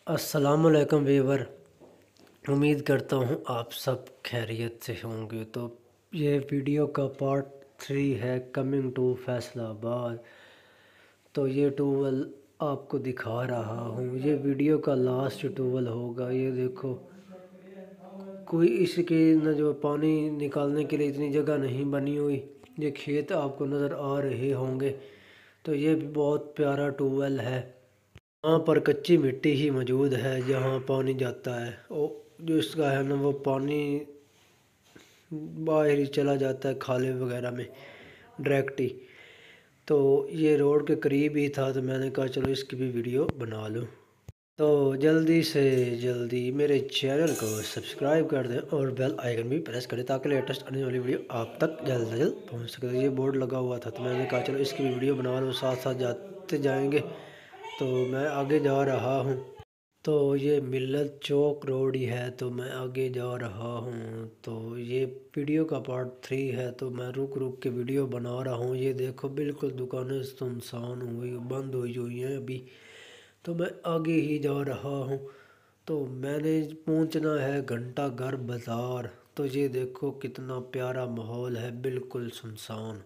अस्सलाम वालेकुम व्यूवर। उम्मीद करता हूँ आप सब खैरियत से होंगे। तो ये वीडियो का पार्ट 3 है, कमिंग टू फैसलाबाद। तो ये टूवल आपको दिखा रहा हूँ, ये वीडियो का लास्ट टूवल होगा। ये देखो, कोई इसके न जो पानी निकालने के लिए इतनी जगह नहीं बनी हुई। ये खेत आपको नज़र आ रहे होंगे। तो ये भी बहुत प्यारा टूवल है। यहाँ पर कच्ची मिट्टी ही मौजूद है जहाँ पानी जाता है। और जो इसका है ना, वो पानी बाहर ही चला जाता है खाले वगैरह में डायरेक्ट ही। तो ये रोड के करीब ही था, तो मैंने कहा चलो इसकी भी वीडियो बना लूँ। तो जल्दी से जल्दी मेरे चैनल को सब्सक्राइब कर दें और बेल आइकन भी प्रेस करें ताकि लेटेस्ट आने वाली वीडियो आप तक जल्द से जल्द पहुँच सके। तो ये बोर्ड लगा हुआ था, तो मैंने कहा चलो इसकी भी वीडियो बना लो, साथ साथ जाते जाएंगे। तो मैं आगे जा रहा हूँ। तो ये मिल्लत चौक रोड ही है, तो मैं आगे जा रहा हूँ। तो ये वीडियो का पार्ट 3 है, तो मैं रुक रुक के वीडियो बना रहा हूँ। ये देखो, बिल्कुल दुकानें सुनसान हुई बंद हुई हैं अभी। तो मैं आगे ही जा रहा हूँ। तो मैंने पहुँचना है घंटा घर बाज़ार। तो ये देखो कितना प्यारा माहौल है, बिल्कुल सुनसान।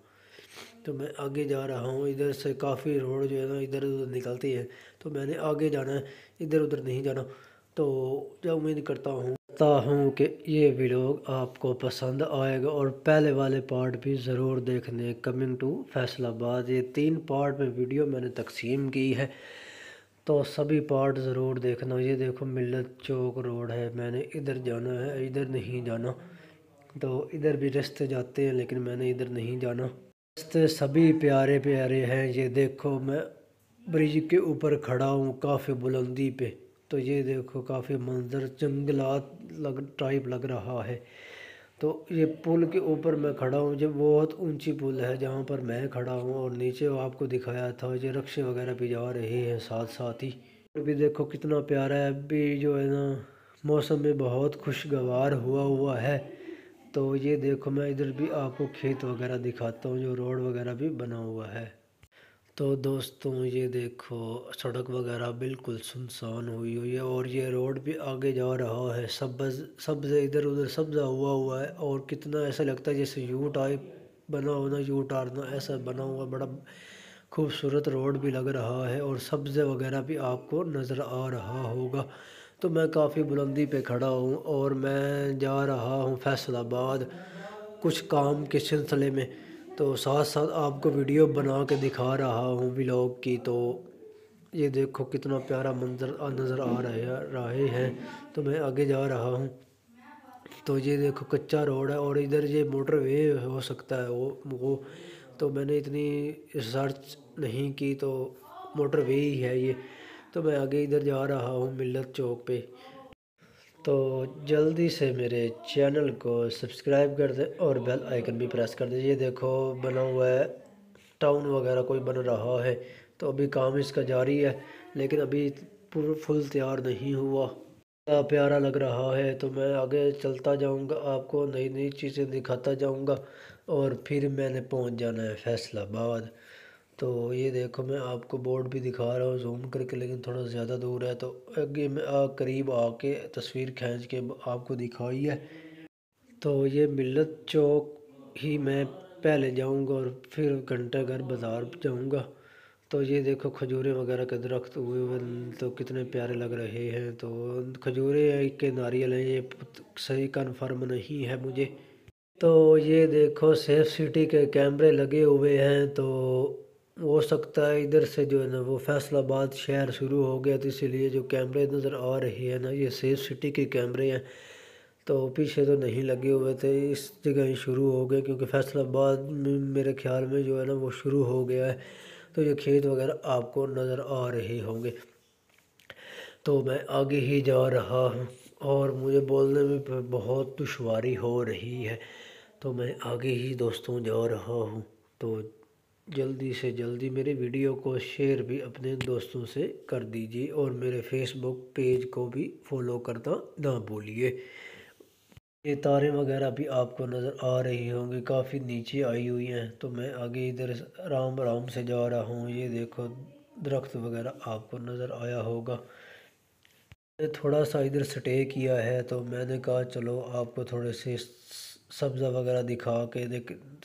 तो मैं आगे जा रहा हूँ। इधर से काफ़ी रोड जो है ना इधर उधर निकलती है, तो मैंने आगे जाना है, इधर उधर नहीं जाना। तो जो उम्मीद करता हूँ कि ये व्लॉग आपको पसंद आएगा और पहले वाले पार्ट भी ज़रूर देखने, कमिंग टू फैसलाबाद। ये 3 पार्ट में वीडियो मैंने तकसीम की है, तो सभी पार्ट ज़रूर देखना। ये देखो मिल्लत चौक रोड है, मैंने इधर जाना है, इधर नहीं जाना। तो इधर भी रास्ते जाते हैं, लेकिन मैंने इधर नहीं जाना। रास्ते सभी प्यारे प्यारे हैं। ये देखो, मैं ब्रिज के ऊपर खड़ा हूँ काफ़ी बुलंदी पे। तो ये देखो, काफ़ी मंजर जंगलात टाइप लग रहा है। तो ये पुल के ऊपर मैं खड़ा हूँ, जो बहुत ऊंची पुल है जहाँ पर मैं खड़ा हूँ। और नीचे आपको दिखाया था, ये रिक्शे वगैरह भी जा रहे हैं साथ साथ ही। भी देखो कितना प्यारा है, अभी जो है ना मौसम में बहुत खुशगवार हुआ है। तो ये देखो, मैं इधर भी आपको खेत वगैरह दिखाता हूँ, जो रोड वगैरह भी बना हुआ है। तो दोस्तों ये देखो, सड़क वगैरह बिल्कुल सुनसान हुई है और ये रोड भी आगे जा रहा है। सब्ज़ सब्ज़ इधर उधर सब्ज़ा हुआ है, और कितना ऐसा लगता है जैसे यू टाइप बना होना, यू टारना ऐसा बना हुआ। बड़ा खूबसूरत रोड भी लग रहा है और सब्ज़े वगैरह भी आपको नज़र आ रहा होगा। तो मैं काफ़ी बुलंदी पे खड़ा हूँ और मैं जा रहा हूँ फैसलाबाद कुछ काम के सिलसिले में। तो साथ साथ आपको वीडियो बना के दिखा रहा हूँ व्लॉग की। तो ये देखो कितना प्यारा मंजर नज़र आ रहे हैं। तो मैं आगे जा रहा हूँ। तो ये देखो कच्चा रोड है और इधर ये मोटरवे हो सकता है वो। तो मैंने इतनी रिसर्च नहीं की, तो मोटरवे ही है ये। तो मैं आगे इधर जा रहा हूँ मिल्लत चौक पे। तो जल्दी से मेरे चैनल को सब्सक्राइब कर दें और बेल आइकन भी प्रेस कर दें। ये देखो बना हुआ है, टाउन वगैरह कोई बन रहा है। तो अभी काम इसका जारी है, लेकिन अभी पूरा फुल तैयार नहीं हुआ। प्यारा लग रहा है। तो मैं आगे चलता जाऊंगा, आपको नई नई चीज़ें दिखाता जाऊंगा और फिर मैंने पहुंच जाना है फैसलाबाद। तो ये देखो, मैं आपको बोर्ड भी दिखा रहा हूँ जूम करके, लेकिन थोड़ा ज़्यादा दूर है। तो आगे मैं करीब आके तस्वीर खींच के आपको दिखाई है। तो ये मिल्लत चौक ही मैं पहले जाऊंगा और फिर घंटा घर बाज़ार जाऊंगा। तो ये देखो खजूरें वगैरह के दरख्त हुए तो कितने प्यारे लग रहे हैं। तो खजूरें के नारियल हैं, ये सही कन्फर्म नहीं है मुझे। तो ये देखो सेफ सिटी के कैमरे लगे हुए हैं। तो हो सकता है इधर से जो है ना वो फैसलाबाद शहर शुरू हो गया, तो इसीलिए जो कैमरे नज़र आ रहे हैं ना, ये सेफ सिटी के कैमरे हैं। तो पीछे तो नहीं लगे हुए थे, इस जगह ही शुरू हो गए, क्योंकि फैसलाबाद में मेरे ख्याल में जो है ना वो शुरू हो गया है। तो ये खेत वगैरह आपको नज़र आ रहे होंगे। तो मैं आगे ही जा रहा हूँ और मुझे बोलने में बहुत दुश्वारी हो रही है। तो मैं आगे ही दोस्तों जा रहा हूँ। तो जल्दी से जल्दी मेरे वीडियो को शेयर भी अपने दोस्तों से कर दीजिए और मेरे फेसबुक पेज को भी फॉलो करना ना भूलिए। ये तारें वगैरह भी आपको नज़र आ रही होंगी, काफ़ी नीचे आई हुई हैं। तो मैं आगे इधर आराम आराम से जा रहा हूँ। ये देखो दरख्त वगैरह आपको नज़र आया होगा। تھوڑا سا ادھر سٹے کیا ہے تو میں نے کہا چلو آپ کو تھوڑے سے سبزہ وغیرہ دکھا کے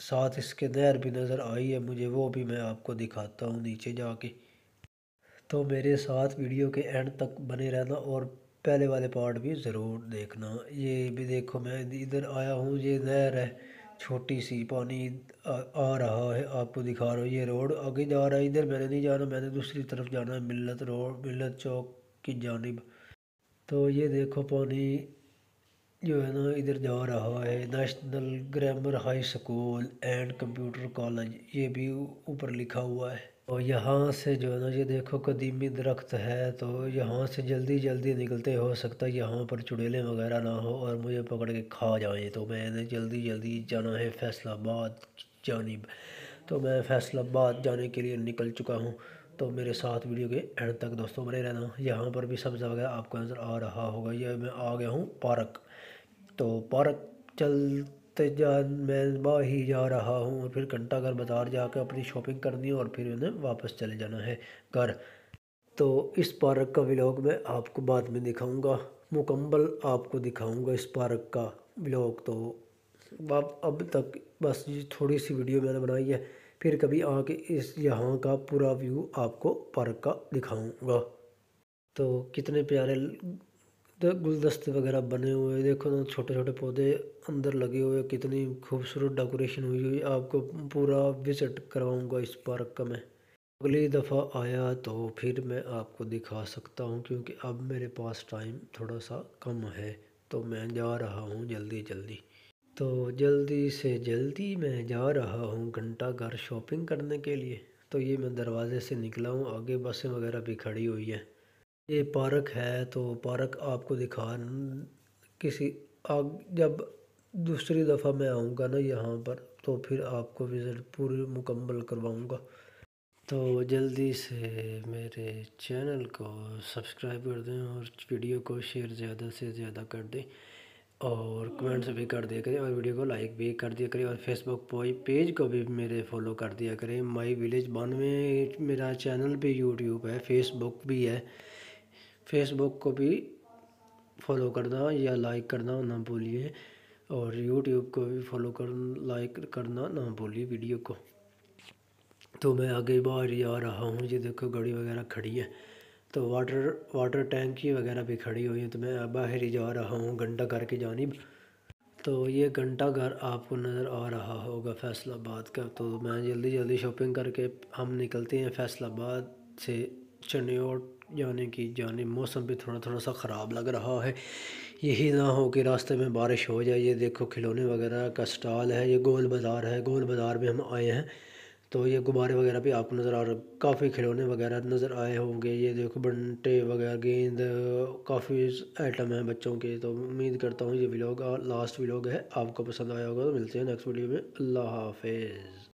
ساتھ اس کے نہر بھی نظر آئی ہے مجھے، وہ بھی میں آپ کو دکھاتا ہوں نیچے جا کے۔ تو میرے ساتھ ویڈیو کے اینڈ تک بنے رہنا اور پہلے والے پارٹ بھی ضرور دیکھنا۔ یہ بھی دیکھو میں ادھر آیا ہوں، یہ نہر ہے چھوٹی سی، پانی آ رہا ہے، آپ کو دکھا رہا ہوں۔ یہ روڈ آگے جا رہا ہے، ادھر میں نے نہیں جانا، میں نے دوسری طرف جانا ہے، ملت چوک کی جانب۔ تو یہ دیکھو پانی جو ہے نا ادھر جا رہا ہے۔ National grammar high school and computer college یہ بھی اوپر لکھا ہوا ہے۔ اور یہاں سے جو ہے نا یہ دیکھو قدیمی درخت ہے، تو یہاں سے جلدی جلدی نکلتے، ہو سکتا ہے یہاں پر چڑیلیں وغیرہ نہ ہو اور مجھے پکڑ کے کھا جائیں، تو میں نے جلدی جلدی جانا ہے فیصل آباد جانب۔ تو میں فیصل آباد جانے کے لیے نکل چکا ہوں، تو میرے ساتھ ویڈیو کے اینڈ تک دوستوں بنے رہنا۔ یہاں پر بھی سبزہ وغیرہ آپ کو نظر آ رہا ہوگا۔ یہ میں آ گیا ہوں پارک، تو پارک چلتے میں باہر ہی جا رہا ہوں، اور پھر گھنٹہ گھر بازار جا کے اپنی شاپنگ کرنی ہے اور پھر انہیں واپس چلے جانا ہے گھر۔ تو اس پارک کا ولاگ میں آپ کو بعد میں دکھاؤں گا، مکمل آپ کو دکھاؤں گا اس پارک کا ولاگ۔ تو اب تک بس یہ تھوڑی سی ویڈیو میں نے بنائی ہے، پھر کبھی آ کے یہاں کا پورا ویو آپ کو پارک کا دکھاؤں گا۔ تو کتنے پیارے گلدستے وغیرہ بنے ہوئے، دیکھو نا چھوٹے چھوٹے پودے اندر لگے ہوئے، کتنی خوبصورت ڈیکوریشن ہوئی ہوئی۔ آپ کو پورا وزٹ کرواؤں گا اس پارک کا میں۔ اگلی دفعہ آیا تو پھر میں آپ کو دکھا سکتا ہوں، کیونکہ اب میرے پاس ٹائم تھوڑا سا کم ہے، تو میں جا رہا ہوں جلدی جلدی۔ تو جلدی سے جلدی میں جا رہا ہوں گھنٹہ گھر شاپنگ کرنے کے لیے۔ تو یہ میں دروازے سے نکلا ہوں، آگے بسیں وغیرہ بھی کھڑی ہوئی ہیں۔ یہ پارک ہے، تو پارک آپ کو جب دوسری دفعہ میں آؤں گا نا یہاں پر، تو پھر آپ کو وزٹ پوری مکمل کرواؤں گا۔ تو جلدی سے میرے چینل کو سبسکرائب کر دیں اور ویڈیو کو شیئر زیادہ سے زیادہ کر دیں، اور کمنٹس بھی کر دیا کریں، اور ویڈیو کو لائک بھی کر دیا کریں، اور فیس بک پیج کو بھی میرے فالو کر دیا کریں۔ مائی ولیج 92 میرا چینل بھی یوٹیوب ہے، فیس بک بھی ہے، فیس بک کو بھی فالو کرنا یا لائک کرنا نہ بھولیے، اور یوٹیوب کو بھی فالو لائک کرنا نہ بھولیے ویڈیو کو۔ تو میں آگے باہر ہی آ رہا ہوں، یہ دیکھو گاڑی وغیرہ کھڑی ہے، تو واٹر ٹینکی وغیرہ بھی کھڑی ہوئی ہیں، تو میں باہر ہی جا رہا ہوں گھنٹہ گھر کی جانب۔ تو یہ گھنٹہ گھر آپ کو نظر آ رہا ہوگا فیصل آباد کا۔ تو میں جلدی جلدی شاپنگ کر کے ہم نکلتے ہیں فیصل آباد سے چنیوٹ جانے کی جانب۔ موسم بھی تھوڑا سا خراب لگ رہا ہے، یہی نہ ہو کہ راستے میں بارش ہو جائے۔ یہ دیکھو کھلونے وغیرہ کا سٹال ہے، یہ گول بازار ہے، گول بازار میں ہم آئے ہیں۔ تو یہ غبارے وغیرہ بھی آپ کو نظر آ رہا، کافی کھلونے وغیرہ نظر آئے ہوں گے۔ یہ دیکھو بنٹے وغیرہ، گیند، کافی آئٹم ہیں بچوں کے۔ تو امید کرتا ہوں یہ ولاگ لاسٹ ولاگ ہے، آپ کو پسند آیا ہوگا۔ تو ملتے ہیں نیکسٹ ویڈیو میں، اللہ حافظ۔